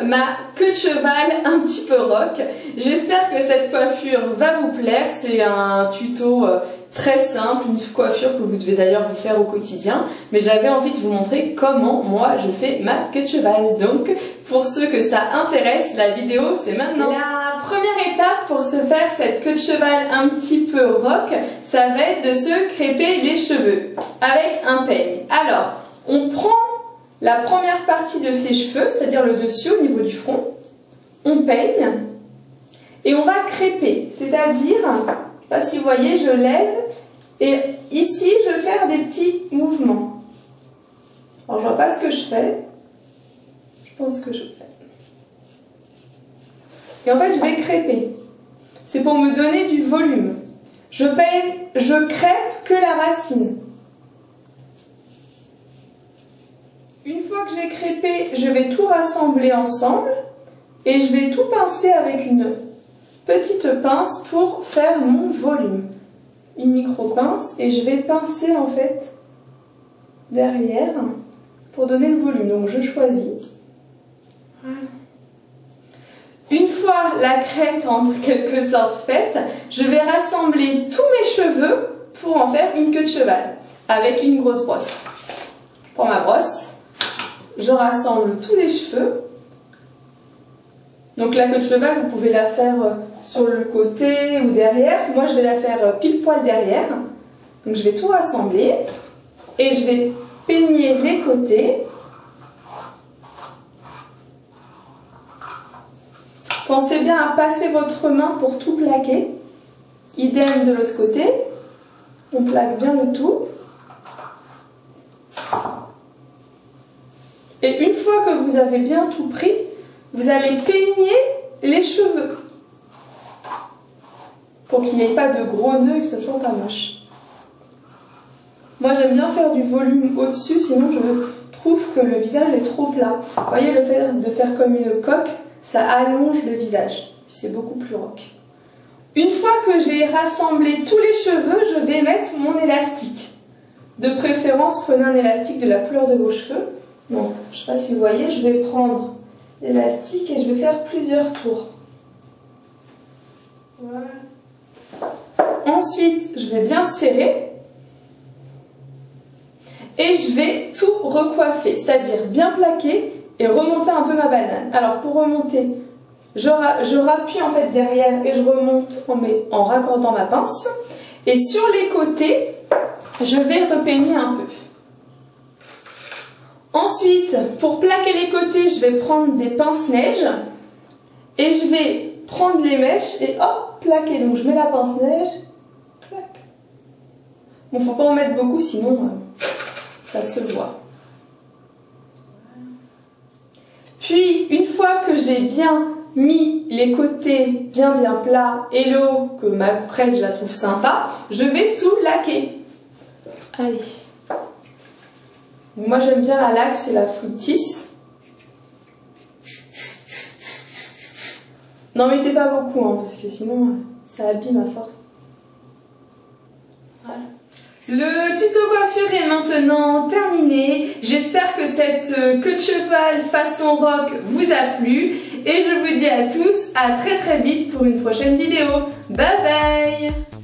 ma queue de cheval un petit peu rock. J'espère que cette coiffure va vous plaire. C'est un tuto très simple, une coiffure que vous devez d'ailleurs vous faire au quotidien. Mais j'avais envie de vous montrer comment moi je fais ma queue de cheval. Donc pour ceux que ça intéresse, la vidéo c'est maintenant. La première étape pour se faire cette queue de cheval un petit peu rock, ça va être de se crêper les cheveux avec un peigne. Alors, on prend la première partie de ses cheveux, c'est-à-dire le dessus au niveau du front, on peigne et on va crêper, c'est-à-dire, je ne sais pas si vous voyez, je lève et ici je vais faire des petits mouvements. Alors je ne vois pas ce que je fais, je pense que je fais. Et en fait je vais crêper, c'est pour me donner du volume. Je crêpe que la racine. Une fois que j'ai crêpé, je vais tout rassembler ensemble et je vais tout pincer avec une petite pince pour faire mon volume. Une micro-pince et je vais pincer en fait derrière pour donner le volume. Donc je choisis. Voilà. Une fois la crête en quelque sorte faite, je vais rassembler tous mes cheveux pour en faire une queue de cheval avec une grosse brosse. Je prends ma brosse. Je rassemble tous les cheveux. Donc la queue de cheval, vous pouvez la faire sur le côté ou derrière. Moi, je vais la faire pile poil derrière. Donc je vais tout rassembler et je vais peigner les côtés. Pensez bien à passer votre main pour tout plaquer. Idem de l'autre côté. On plaque bien le tout. Et une fois que vous avez bien tout pris, vous allez peigner les cheveux pour qu'il n'y ait pas de gros nœuds et que ça soit pas moche. Moi j'aime bien faire du volume au-dessus, sinon je trouve que le visage est trop plat. Vous voyez, le fait de faire comme une coque, ça allonge le visage, puis c'est beaucoup plus rock. Une fois que j'ai rassemblé tous les cheveux, je vais mettre mon élastique. De préférence, prenez un élastique de la couleur de vos cheveux. Donc, je ne sais pas si vous voyez, je vais prendre l'élastique et je vais faire plusieurs tours. Voilà. Ensuite, je vais bien serrer et je vais tout recoiffer, c'est-à-dire bien plaquer et remonter un peu ma banane. Alors, pour remonter, je rappuie en fait derrière et je remonte en raccordant ma pince. Et sur les côtés, je vais repeigner un peu. Ensuite, pour plaquer les côtés, je vais prendre des pinces-neige et je vais prendre les mèches et hop, plaquer. Donc je mets la pince-neige, clac. Bon, faut pas en mettre beaucoup, sinon ça se voit. Puis, une fois que j'ai bien mis les côtés bien plats et le haut, que ma crête je la trouve sympa, je vais tout laquer. Allez. Moi j'aime bien la laque, c'est la Fructis. N'en mettez pas beaucoup, hein, parce que sinon ça abîme à force. Voilà. Le tuto coiffure est maintenant terminé. J'espère que cette queue de cheval façon rock vous a plu. Et je vous dis à tous à très vite pour une prochaine vidéo. Bye bye!